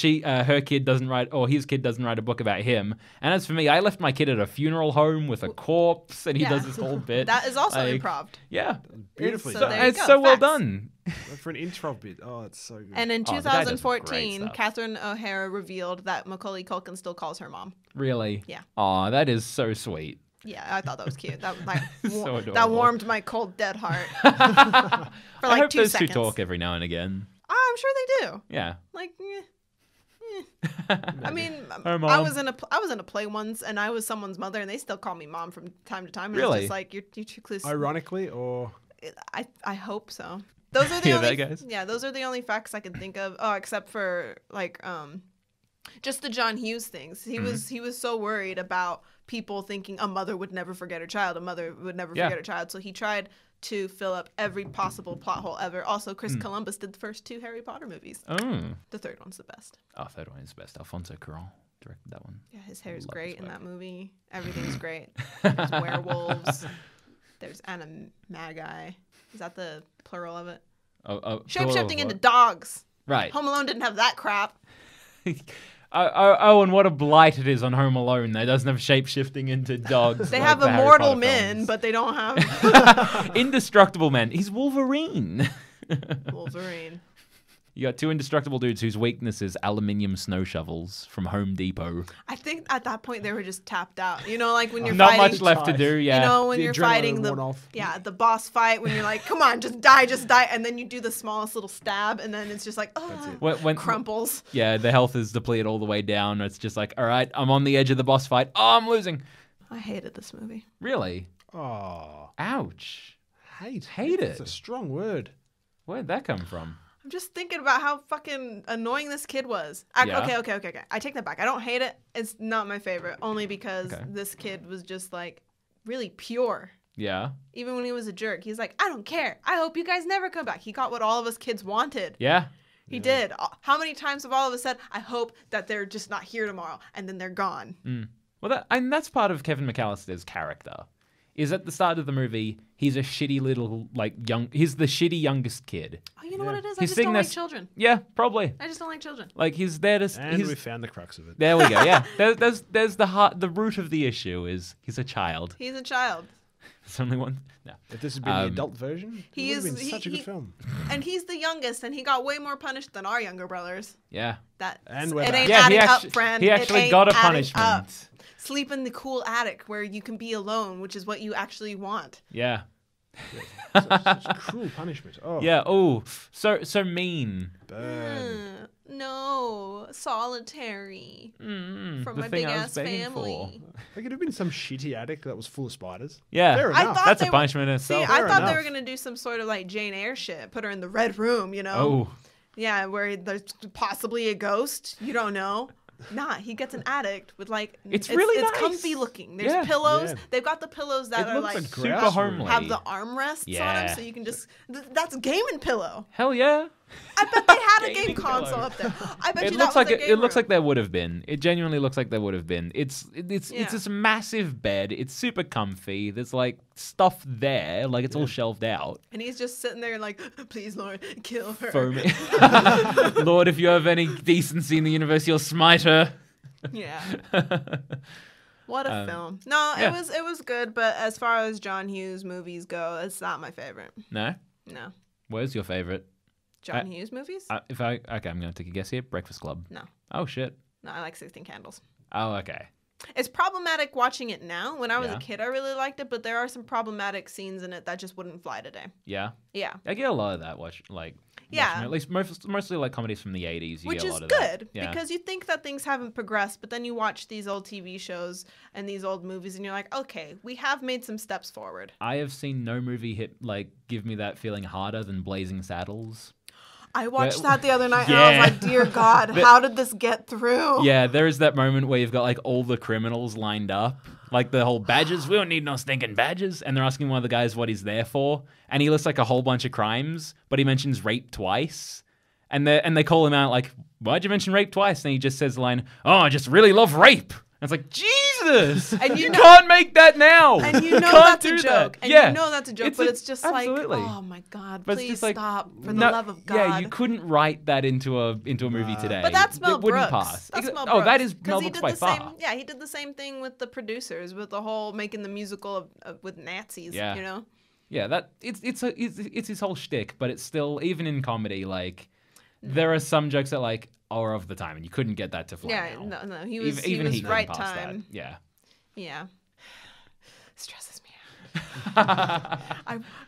her kid doesn't write, or his kid doesn't write a book about him. And as for me, I left my kid at a funeral home with a corpse, and he does this whole bit. That is also like, improv. Yeah. Beautifully So done. there you It's go. so well Facts. done. For an improv bit. Oh, it's so good. And in Oh, the guy does great 2014, stuff. Catherine O'Hara revealed that Macaulay Culkin still calls her mom. Really? Yeah. Aw, that is so sweet. Yeah, I thought that was cute. That like So that adorable. warmed my cold dead heart for I like hope 2 those seconds. two talk every now and again. I'm sure they do. Yeah. Like, I mean, Her I mom. was in a play once, and I was someone's mother, and they still call me mom from time to time. And Really? It's just like you're too close. Ironically, or I hope so. Those are the Hear only that, guys? yeah. Those are the only facts I can think of. Oh, except for like just the John Hughes things. Mm-hmm. He was so worried about people thinking a mother would never forget her child. A mother would never Yeah. forget her child. So he tried to fill up every possible plot hole ever. Also, Chris Mm. Columbus did the first 2 Harry Potter movies. Oh. The third one's the best. Oh, third one is the best. Alfonso Cuarón directed that one. Yeah, his hair is Love great his in work. that movie. Everything's great. There's werewolves. There's animagi. Is that the plural of it? Shape-shifting into dogs. Right. Home Alone didn't have that crap. Oh, and what a blight it is on Home Alone. That doesn't have shape-shifting into dogs. They like have the Harry immortal Potter men, films. but they don't have Indestructible men. He's Wolverine. Wolverine. You got 2 indestructible dudes whose weakness is aluminium snow shovels from Home Depot. I think at that point they were just tapped out. You know, like when you're Not fighting. much left to do, yeah. You know, when The you're adrenaline fighting worn off. the boss fight, when you're like, come on, just die, and then you do the smallest little stab, and then it's just like, oh, When- crumples. Yeah, the health is depleted all the way down. It's just like, all right, I'm on the edge of the boss fight. Oh, I'm losing. I hated this movie. Really? oh, Ouch. hate Hated. That's a strong word. Where'd that come from? I'm just thinking about how fucking annoying this kid was. Yeah. Okay. I take that back. I don't hate it. It's not my favorite, only because Okay. this kid was just like really pure. Yeah. Even when he was a jerk, he's like, I don't care. I hope you guys never come back. He got what all of us kids wanted. Yeah. He did. How many times have all of us said, I hope that they're just not here tomorrow, and then they're gone? Well, that's part of Kevin McAllister's character. Is at the start of the movie, he's a shitty little, he's the shitty youngest kid. Oh, you know what it is? I He's just sitting don't there like children. Yeah, probably. I just don't like children. Like, he's there to... And he's, we found the crux of it. there we go, yeah. There's the heart, the root of the issue is he's a child. He's a child. There's only one... No. If this had been the adult version, it would have been such a good film. And he's the youngest, and he got way more punished than our younger brothers. Yeah. And we're it back. ain't Yeah, he adding actu- up, friend. he It actually ain't got a adding punishment. up. Sleep in the cool attic where you can be alone, which is what you actually want. Yeah. Such cruel punishment. Oh, Yeah, oh, so mean. burn. No, solitary from the my thing big I was ass begging family. There could have been some shitty attic that was full of spiders. Yeah. Fair I enough. thought That's they a punishment in See, itself. I Fair thought they enough. were gonna do some sort of like Jane Eyre shit, put her in the red room, you know? Oh. Yeah, where there's possibly a ghost. You don't know. Nah, he gets an attic with like It's really it's nice. comfy looking. There's Yeah. pillows. Yeah. They've got the pillows that It are looks like like Super grass room. homely. have the armrests on Yeah. them, so you can just that's a gaming pillow. Hell yeah. I bet they had a game Gaming console pillow. up there. I bet It you looks that like was a game it looks room. like there would have been. It genuinely looks like there would have been. It's Yeah. this massive bed. It's super comfy. There's like stuff there. Like it's all shelved out. And he's just sitting there like, please, Lord, kill her. Foamy. Lord, if you have any decency in the universe, you'll smite her. Yeah. What a film. No, yeah. it was good, but as far as John Hughes movies go, it's not my favorite. No? No. Where's your favorite? John Hughes movies? Okay, I'm going to take a guess here. Breakfast Club. No. Oh, shit. No, I like 16 Candles. Oh, okay. It's problematic watching it now. When I was Yeah. a kid, I really liked it, but there are some problematic scenes in it that just wouldn't fly today. Yeah. Yeah. I get a lot of that Yeah. watching it. At least mostly like comedies from the 80s. You Which get a is lot of good that. Yeah. because you think that things haven't progressed, but then you watch these old TV shows and these old movies and you're like, okay, we have made some steps forward. I have seen no movie give me that feeling harder than Blazing Saddles. I watched that the other night and I was Yeah. like, dear God, how did this get through? Yeah, there is that moment where you've got like all the criminals lined up. Like the whole badges, we don't need no stinking badges. And they're asking one of the guys what he's there for. And he lists like a whole bunch of crimes, but he mentions rape twice. And they call him out like, why'd you mention rape twice? And he just says the line, oh, I just really love rape. And it's like, Jesus! And you know- can't make that now! And you know can't that's a do joke. that. And yeah. you know that's a joke, but it's just absolutely. like, oh my God, But it's please just like, stop for the no, love of God. Yeah, you couldn't write that into a movie today. But that's Mel It wouldn't Brooks. pass. That's Mel Oh, Brooks. that is 'Cause Mel he Brooks did by the far. same, yeah, he did the same thing with the producers, with the whole making the musical with Nazis, Yeah. you know? Yeah, it's his whole shtick, but it's still, even in comedy, like there are some jokes that like are of the time, and you couldn't get that to fly Yeah, now. no, he was, even he he was couldn't right pass time. That. Yeah. Yeah. Stresses me out.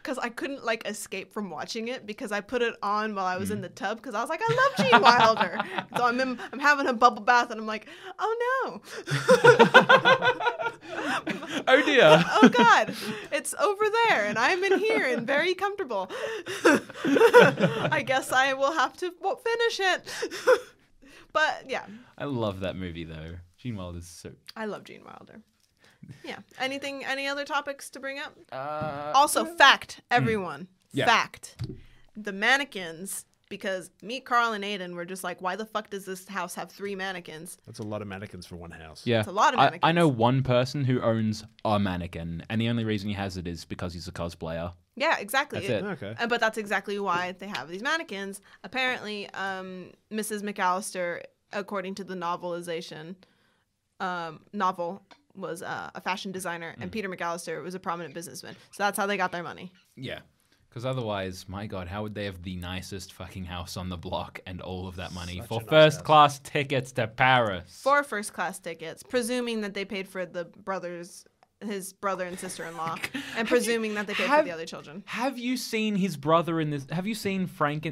Because I couldn't like escape from watching it because I put it on while I was in the tub because I was like, I love Gene Wilder. So I'm having a bubble bath and I'm like, oh no. Oh dear. Oh God, it's over there and I'm in here and very comfortable. I guess I will have to finish it. But yeah. I love that movie though. Gene Wilder's so. I love Gene Wilder. Yeah. Any other topics to bring up? Uh, Also, fact, everyone. Yeah. Fact. The mannequins, because me, Carl, and Aidan were just like, why the fuck does this house have 3 mannequins? That's a lot of mannequins for one house. Yeah, It's a lot of I mannequins. know one person who owns a mannequin, and the only reason he has it is because he's a cosplayer. Yeah, exactly. That's it. Okay. But that's exactly why they have these mannequins. Apparently, Mrs. McAllister, according to the novelization, novel, was a fashion designer, and Peter McAllister was a prominent businessman. So that's how they got their money. Yeah. Because otherwise, my God, how would they have the nicest fucking house on the block and all of that money Such for a nice first-class tickets to Paris? 4 first-class tickets, presuming that they paid for his brother and sister-in-law, and presuming that they paid for the other children. Have you seen his brother in this? Have you seen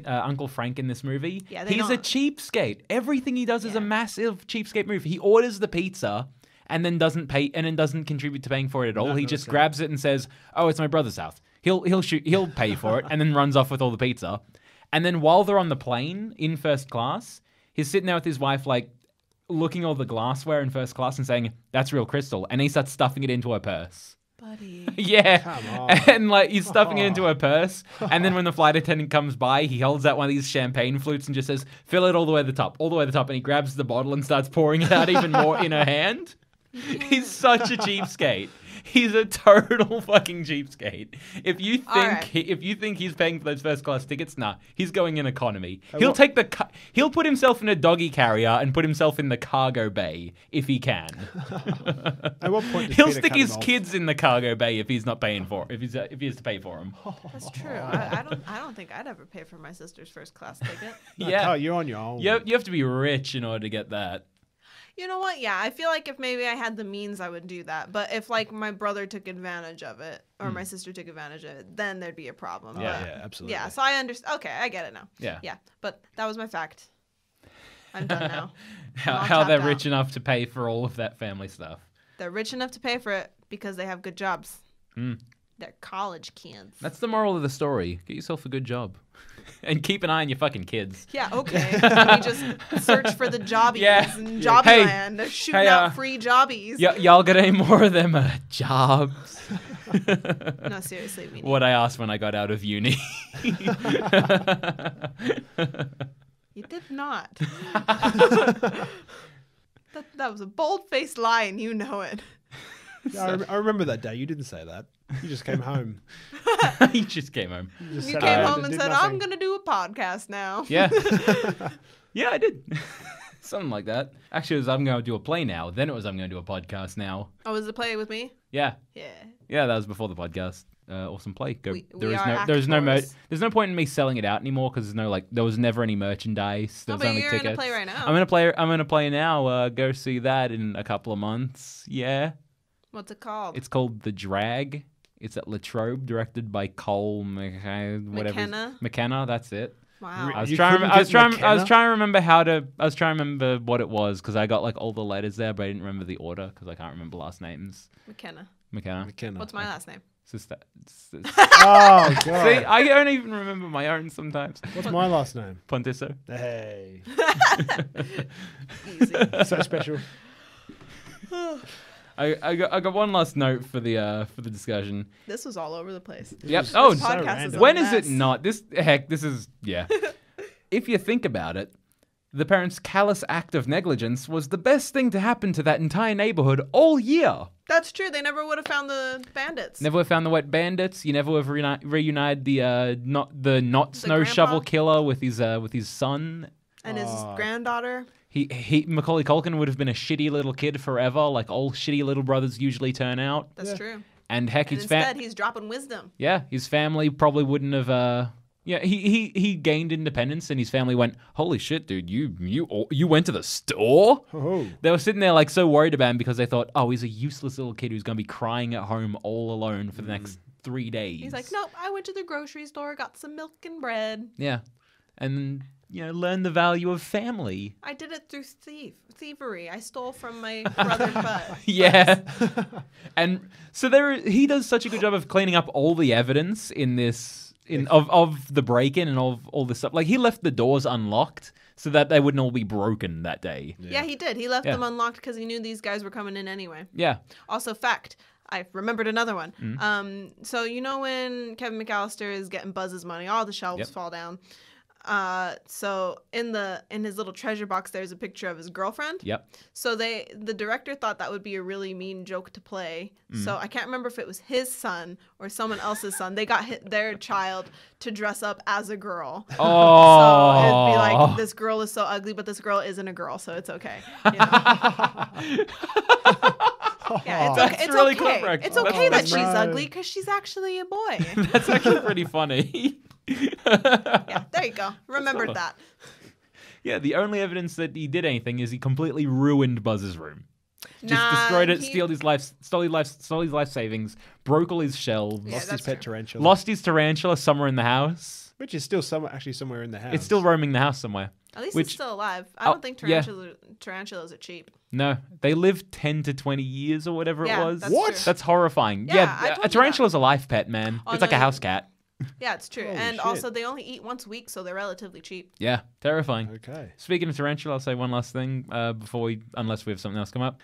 Uncle Frank in this movie? Yeah, they he's a don't. cheapskate. Everything he does is Yeah. a massive cheapskate move. He orders the pizza and then doesn't pay, and then doesn't contribute to paying for it at all. No, He not just a cent. grabs it and says, "Oh, it's my brother's house." He'll pay for it, and then runs off with all the pizza. And then while they're on the plane in first class, he's sitting there with his wife, like looking at all the glassware in first class and saying, "That's real crystal," and he starts stuffing it into her purse. Buddy. Yeah. Come on. And like he's stuffing it into her purse. And then when the flight attendant comes by, he holds out one of these champagne flutes and just says, "Fill it all the way to the top, all the way to the top." And he grabs the bottle and starts pouring it out even more in her hand. He's such a cheapskate. He's a total fucking cheapskate. If you think right. if you think he's paying for those first class tickets, nah, he's going in economy. Hey, He'll what- take he'll put himself in a doggy carrier and put himself in the cargo bay if he can. At what point does He'll Peter stick cut his him off? kids in the cargo bay if he's not paying for if he has to pay for them. That's true. I don't think I'd ever pay for my sister's first-class ticket. No, Yeah. Carl, you're on your own. You have to be rich in order to get that. You know what? Yeah, I feel like if maybe I had the means, I would do that. But if like my brother took advantage of it or my sister took advantage of it, then there'd be a problem. Yeah. But, Yeah, absolutely. yeah. So I understand. Okay, I get it now. Yeah. Yeah, but that was my fact. I'm done now. How all they're tapped rich out. enough to pay for all of that family stuff. They're rich enough to pay for it because they have good jobs. Mm. They're college kids. That's the moral of the story. Get yourself a good job. And keep an eye on your fucking kids. Yeah, okay. Let me just search for the jobbies Yeah. in Yeah. Jobbyland. They're shooting Hey, out free jobbies. Y'all got any more of them jobs? No, seriously. We need What I asked when I got out of uni. You did not. that was a bold-faced lie, and you know it. Yeah, I remember that day. You didn't say that. You just came home. He just came home. just You sat came around home and did said, nothing. I'm going to do a podcast now. Yeah. Yeah, I did. Something like that. Actually, it was I'm going to do a play now. Then it was I'm going to do a podcast now. Oh, was the play with me? Yeah. Yeah. Yeah, that was before the podcast. awesome play. Go. We There is are there's no actors. there's no point in me selling it out anymore because there was never any merchandise. There No, was but only you're tickets. gonna play right now. I'm gonna play now. Go see that in a couple of months. Yeah, What's it called? it's called The Drag. It's at Latrobe, directed by Cole McKenna. That's it. Wow. I was You trying. couldn't I was get trying. I was McKenna? trying to remember how to. I was trying to remember what it was because I got like all the letters there, but I didn't remember the order because I can't remember last names. McKenna. McKenna. McKenna. What's my last name? Sister. Oh god. See, I don't even remember my own sometimes. What's my last name? Pontiso. Hey. Easy. So special. I got one last note for the discussion. This was all over the place. Yep. was Oh, so Podcast is random. a when is it mess. not? This is yeah. If you think about it, the parents' callous act of negligence was the best thing to happen to that entire neighborhood all year. That's true. They never would have found the bandits. Never would have found the Wet Bandits. You never would have reunited the not snow grandpa? shovel killer with his son. And his granddaughter. He Macaulay Culkin would have been a shitty little kid forever, like all shitty little brothers usually turn out. That's true. And heck, And his instead, he's dropping wisdom. his family probably wouldn't have. He gained independence, and his family went, "Holy shit, dude! You went to the store?" Oh. They were sitting there like so worried about him because they thought, "Oh, he's a useless little kid who's gonna be crying at home all alone for the next 3 days." He's like, nope, I went to the grocery store, got some milk and bread. Yeah, and learn the value of family. I did it through thievery. I stole from my brother Bud. Yeah, and so he does such a good job of cleaning up all the evidence in this. Of the break-in and of all this stuff. Like, he left the doors unlocked so that they wouldn't all be broken that day. Yeah, he did. He left Yeah. them unlocked because he knew these guys were coming in anyway. Yeah. Also, fact, I remembered another one. Mm-hmm. So you know when Kevin McAllister is getting Buzz's money, all the shelves Yep. fall down. So in his little treasure box, there's a picture of his girlfriend. Yep. So the director thought that would be a really mean joke to play. So I can't remember if it was his son or someone else's son. They got their child to dress up as a girl. Oh. So it'd be like, this girl is so ugly, but this girl isn't a girl, so it's okay. You know? Yeah, it's okay. That's It's really okay. correct. It's okay that she's No. ugly because she's actually a boy. That's actually pretty funny. Yeah, there you go. Remembered that. Yeah, the only evidence that he did anything is he completely ruined Buzz's room. Just Nah, destroyed it, he- stole his life savings, broke all his shelves, Yeah, Lost his that's pet true. tarantula. lost his tarantula somewhere in the house. Which is still somewhere in the house. It's still roaming the house somewhere. At least Which- it's still alive. I Oh, don't think yeah. tarantulas are cheap. No, they live 10 to 20 years or whatever Yeah, it was. that's What? true. That's horrifying. Yeah, I Yeah, told a you tarantula's a life pet, man. Oh, It's like no, a house cat. Yeah, it's true. Holy And shit. also, they only eat once a week, so they're relatively cheap. Yeah, terrifying. Okay. Speaking of tarantula, I'll say one last thing unless we have something else come up.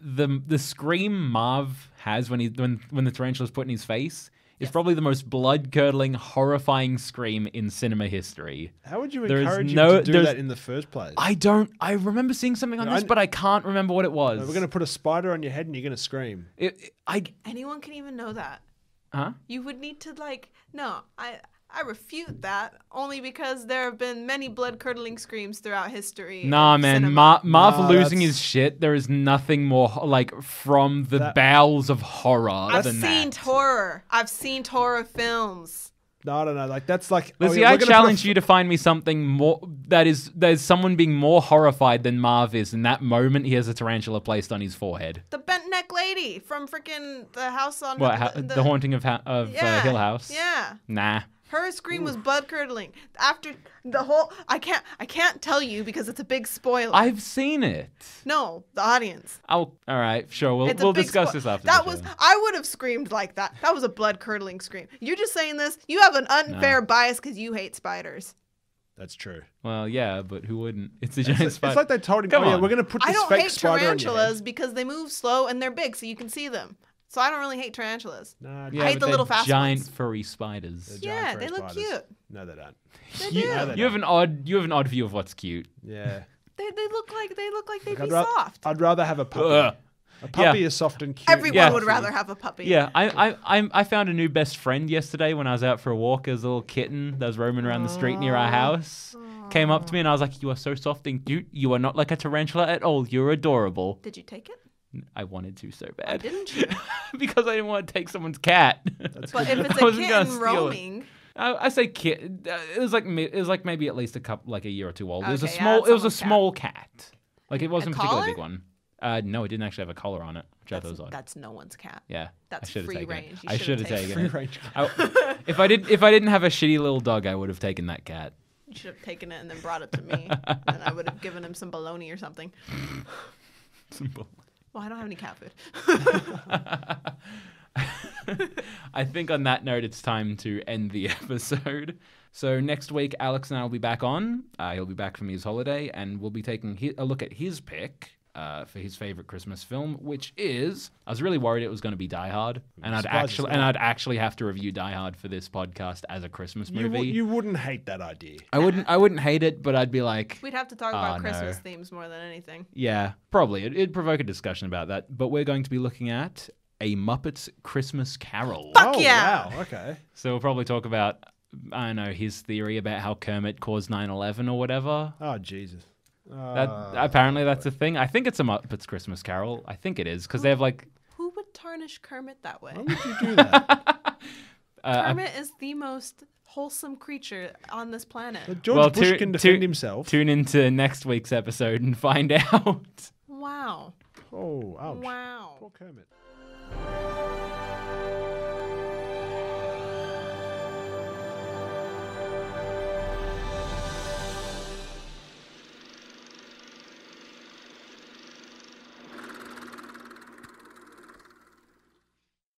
The scream Marv has when the tarantula's put in his face is probably the most blood-curdling, horrifying scream in cinema history. How would you There is encourage no- him to do there's- that in the first place? I remember seeing something on No, this, but I can't remember what it was. We're going to put a spider on your head and you're going to scream. Anyone can even know that. Huh? You would need to, no, I refute that only because there have been many blood-curdling screams throughout history. Nah, of man. cinema. Marv Nah, losing that's- his shit. There is nothing more from the That- bowels of horror I've than seen that. horror. I've seen horror films. No, I don't know. Like, that's like... Lizzie, I challenge you to find me something more that is someone being more horrified than Marv is in that moment he has a tarantula placed on his forehead. The bent neck lady from freaking the house on What, the haunting of Hill House? Yeah. Nah. Her scream was blood curdling. After the whole, I can't tell you because it's a big spoiler. I've seen it. No, the audience. All right, sure. It's a We'll big discuss spo- this after. That the was, show. I would have screamed like that. That was a blood curdling scream. You're just saying this. You have an unfair bias because you hate spiders. That's true. Well, yeah, but who wouldn't? It's a giant spider. It's like they told him, Come yeah, on. we're going to put I this don't fake hate spider on your tarantulas head. because they move slow and they're big, so you can see them. So I don't really hate tarantulas. Nah, Yeah, I hate but the they're little fast giant ones. furry spiders. they're Yeah, giant they furry look spiders. cute. No, they don't. They You, do. No, they you have an odd view of what's cute. Yeah. They look like they'd be I'd, ra- soft. I'd rather have a puppy. Ugh. A puppy Yeah. is soft and cute. Everyone Yeah. would rather have a puppy. Yeah, I found a new best friend yesterday when I was out for a walk. There was a little kitten that was roaming around the street near our house. Came up to me and I was like, "You are so soft and cute. You are not like a tarantula at all. You're adorable." Did you take it? I wanted to so bad. Didn't you? Because I didn't want to take someone's cat. But if it's I a wasn't gonna kitten steal it. roaming, I say kid. It was like maybe at least a year or two old. It was a Okay, yeah, small. it's it was a almost cat. small cat. Like it wasn't a particularly big collar? one. No, it didn't actually have a collar on it, which I thought was odd. that's no one's cat. Yeah, That's I should've free taken it. range. You I should should've have taken taken Free it. range. If I didn't have a shitty little dog, I would have taken that cat. You should have taken it and then brought it to me, and I would have given him some bologna or something. Simple. Well, I don't have any cat food. I think on that note, it's time to end the episode. So next week, Alex and I will be back on. He'll be back from his holiday, and we'll be taking a look at his pick for his favorite Christmas film, which is. I was really worried it was going to be Die Hard, and I'd actually have to review Die Hard for this podcast as a Christmas movie. You wouldn't hate that idea. I wouldn't hate it, but I'd be like, We'd have to talk about no. Christmas themes more than anything. yeah, probably it'd provoke a discussion about that. But we're going to be looking at A Muppet's Christmas Carol. Fuck yeah! Wow. Okay. So we'll probably talk about, I don't know, his theory about how Kermit caused 9/11 or whatever. Oh Jesus. Apparently that's a thing. I think it's a Muppet's Christmas Carol. I think it is because they have like. Who would tarnish Kermit that way? Why would you do that? Kermit is the most wholesome creature on this planet. But George Bush can defend himself. Tune into next week's episode and find out. Wow. Oh, ouch. Wow. Poor Kermit.